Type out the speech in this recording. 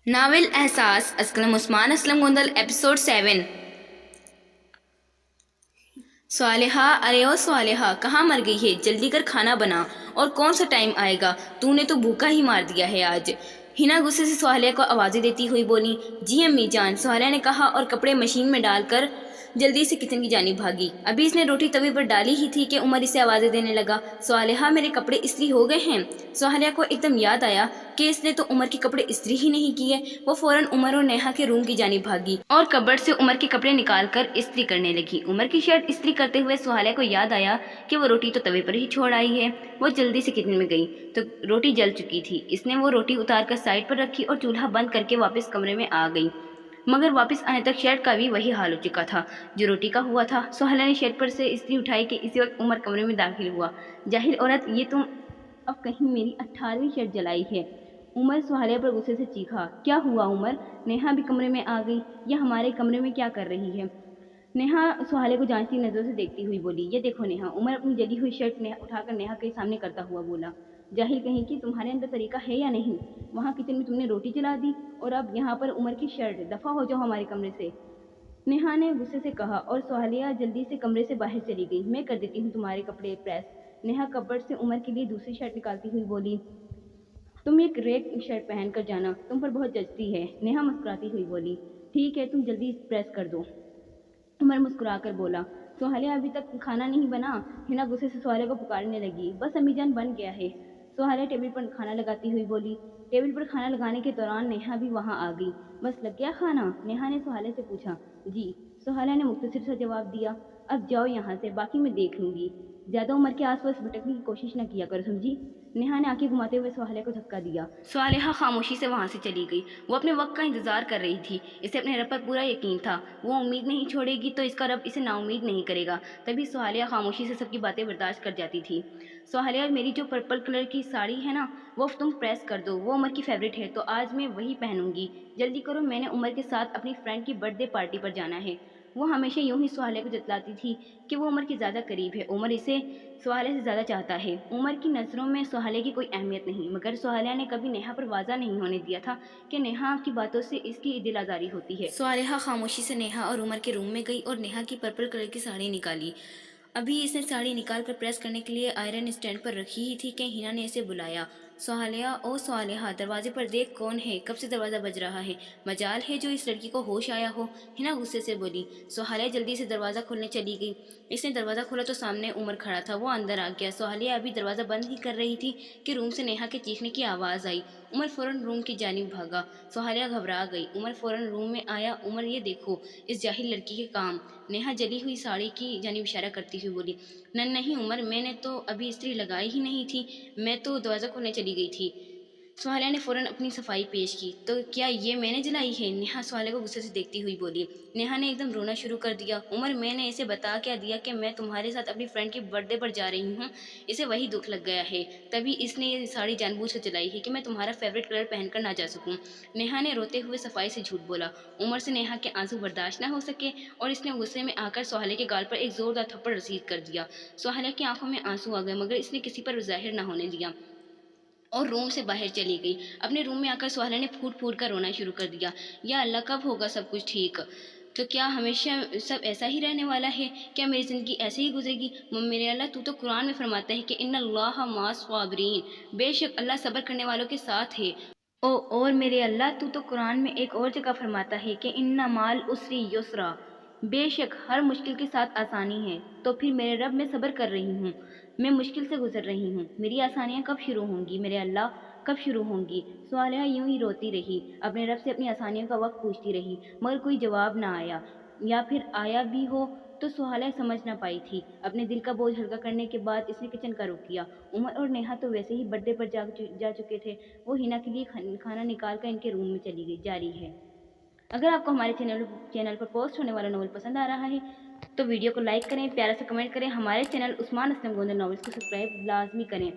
Novel एहसास Aslam Usman Aslam Gondal episode 7। स्वालिहा, अरे ओ स्वालिहा, कहाँ मर गई है? जल्दी कर, खाना बना। और कौन सा टाइम आएगा? तूने तो भूखा ही मार दिया है आज। हिना गुस्से से स्वालिहा को आवाज़ें देती हुई बोली। जी अम्मी जान, स्वालिहा ने कहा और कपड़े मशीन में डालकर जल्दी से किचन की जानी भागी। अभी इसने रोटी तवे पर डाली ही थी कि उमर इसे आवाज़ें देने लगा। स्वालिहा, मेरे कपड़े इस्त्री हो गए हैं। स्वालिहा को एकदम याद आया कि इसने तो उमर के कपड़े इस्त्री ही नहीं किए। वो फौरन उमर और नेहा के रूम की जानी भागी और कबर्ड से उमर के कपड़े निकालकर इस्त्री करने लगी। उमर की शर्ट इस्त्री करते हुए स्वालिहा को याद आया कि वो रोटी तो तवे पर ही छोड़ आई है। वो जल्दी से किचन में गई तो रोटी जल चुकी थी। इसने वो रोटी उतारकर साइड पर रखी और चूल्हा बंद करके वापस कमरे में आ गई। मगर वापस आने तक शर्ट का भी वही हाल हो चुका था जो रोटी का हुआ था। स्वालिहा ने शर्ट पर से इस्त्री उठाई कि इसी वक्त उमर कमरे में दाखिल हुआ। जाहिल औरत, ये तुम अब कहीं मेरी 18वीं शर्ट जलाई है। उमर स्वालिहा पर गुस्से से चीखा। क्या हुआ उमर? नेहा भी कमरे में आ गई। यह हमारे कमरे में क्या कर रही है? नेहा स्वालिहा को जांचती नजरों से देखती हुई बोली। ये देखो नेहा। उमर अपनी जली हुई शर्ट उठाकर नेहा के सामने करता हुआ बोला। जाहिल कहीं कि तुम्हारे अंदर तरीका है या नहीं? वहाँ किचन में तुमने रोटी जला दी और अब यहाँ पर उमर की शर्ट। दफा हो जाओ हमारे कमरे से, नेहा ने गुस्से से कहा और स्वालिहा जल्दी से कमरे से बाहर चली गई। मैं कर देती हूँ तुम्हारे कपड़े प्रेस। नेहा कपबोर्ड से उमर के लिए दूसरी शर्ट निकालती हुई बोली। तुम एक रेड शर्ट पहन कर जाना, तुम पर बहुत जचती है। नेहा मुस्कुराती हुई बोली। ठीक है, तुम जल्दी प्रेस कर दो, उमर मुस्कुराकर बोला। स्वालिहा, अभी तक खाना नहीं बना? हिना गुस्से से स्वालिहा को पुकारने लगी। बस अम्मीजान, बन गया है। स्वालिहा टेबल पर खाना लगाती हुई बोली। टेबल पर खाना लगाने के दौरान नेहा भी वहां आ गई। बस लग गया खाना? नेहा ने स्वालिहा से पूछा। जी, स्वालिहा ने मुख्तसर सा जवाब दिया। अब जाओ यहाँ से, बाकी मैं देख लूंगी। ज्यादा उम्र के आसपास भटकने की कोशिश न किया करो, समझी? नेहा ने आंखें घुमाते हुए स्वालिहा को धक्का दिया। स्वालिहा खामोशी से वहां से चली गई। वो अपने वक्त का इंतजार कर रही थी। इसे अपने रब पर पूरा यकीन था। वो उम्मीद नहीं छोड़ेगी तो इसका रब इसे नाउम्मीद नहीं करेगा। तभी स्वालिहा खामोशी से सबकी बातें बर्दाश्त कर जाती थी। स्वालिहा, मेरी जो पर्पल कलर की साड़ी है ना, वो तुम प्रेस कर दो। वो उमर की फेवरेट है तो आज मैं वही पहनूंगी। जल्दी करो, मैंने उमर के साथ अपनी फ्रेंड की बर्थडे पार्टी पर जाना है। वो हमेशा यूं ही स्वालिहा को जतलाती थी कि वो उमर के ज़्यादा करीब है। उमर इसे स्वालिहा से ज़्यादा चाहता है। उमर की नज़रों में स्वालिहा की कोई अहमियत नहीं, मगर स्वालिहा ने कभी नेहा पर वाजा नहीं होने दिया था कि नेहा की बातों से इसकी दिल आज़ारी होती है। स्वालिहा खामोशी से नेहा और उमर के रूम में गई और नेहा की पर्पल कलर की साड़ी निकाली। अभी इसने साड़ी निकाल कर प्रेस करने के लिए आयरन स्टैंड पर रखी ही थी कि हिना ने इसे बुलाया। स्वालिहा, ओ स्वालिहा, दरवाजे पर देख कौन है। कब से दरवाज़ा बज रहा है। मजाल है जो इस लड़की को होश आया हो। हिना गुस्से से बोली। स्वालिहा जल्दी से दरवाज़ा खोलने चली गई। इसने दरवाज़ा खोला तो सामने उमर खड़ा था। वो अंदर आ गया। स्वालिहा अभी दरवाज़ा बंद ही कर रही थी कि रूम से नेहा के चीखने की आवाज़ आई। उमर फ़ौरन रूम की जानिब भागा। स्वालिहा घबरा गई। उमर फ़ौरन रूम में आया। उमर, ये देखो इस जाहिल लड़की के काम। नेहा जली हुई साड़ी की जानिब इशारा करती हुई बोली। नहीं उमर, मैंने तो अभी इस्त्री लगाई ही नहीं थी, मैं तो दरवाज़ा खोलने चली गई थी। स्वालिहा ने फ़ौरन अपनी सफाई पेश की। तो क्या ये मैंने जलाई है? नेहा स्वालिहा को गुस्से से देखती हुई बोली। नेहा ने एकदम रोना शुरू कर दिया। उमर, मैंने इसे बता क्या दिया कि मैं तुम्हारे साथ अपनी फ्रेंड की बर्थडे पर जा रही हूँ? इसे वही दुख लग गया है, तभी इसने ये साड़ी जानबूझ कर जलाई है कि मैं तुम्हारा फेवरेट कलर पहनकर ना जा सकूँ। नेहा ने रोते हुए सफाई से झूठ बोला। उमर से नेहा के आंसू बर्दाश्त न हो सके और इसने गुस्से में आकर स्वालिहा के गाल पर एक जोरदार थप्पड़ रसीद कर दिया। स्वालिहा की आंखों में आंसू आ गए, मगर इसने किसी पर जाहिर न होने दिया और रूम से बाहर चली गई। अपने रूम में आकर स्वालिहा ने फूट फूट कर रोना शुरू कर दिया। या अल्लाह, कब होगा सब कुछ ठीक? तो क्या हमेशा सब ऐसा ही रहने वाला है? क्या मेरी ज़िंदगी ऐसे ही गुजरेगी? मेरे अल्लाह, तू तो कुरान में फरमाता है कि इन्नल्लाह मास साबिरीन, बेशक अल्लाह सब्र करने वालों के साथ है। और मेरे अल्लाह, तू तो कुरान में एक और जगह फरमाता है कि इन्ना माल उसरी युसरा, बेशक हर मुश्किल के साथ आसानी है। तो फिर मेरे रब, मैं सब्र कर रही हूँ, मैं मुश्किल से गुजर रही हूँ। मेरी आसानियाँ कब शुरू होंगी मेरे अल्लाह, कब शुरू होंगी? स्वालिहा यूं ही रोती रही, अपने रब से अपनी आसानियों का वक्त पूछती रही, मगर कोई जवाब ना आया, या फिर आया भी हो तो स्वालिहा समझ ना पाई थी। अपने दिल का बोझ हल्का करने के बाद इसने किचन का रुख किया। उमर और नेहा तो वैसे ही बर्थडे पर जा चुके थे। वो हिना के लिए खाना निकाल कर इनके रूम में चली गई। जारी है। अगर आपको हमारे चैनल पर पोस्ट होने वाला नॉवल पसंद आ रहा है तो वीडियो को लाइक करें, प्यारा सा कमेंट करें। हमारे चैनल उस्मान असलम गोंदल नॉवेल्स को सब्सक्राइब लाजमी करें।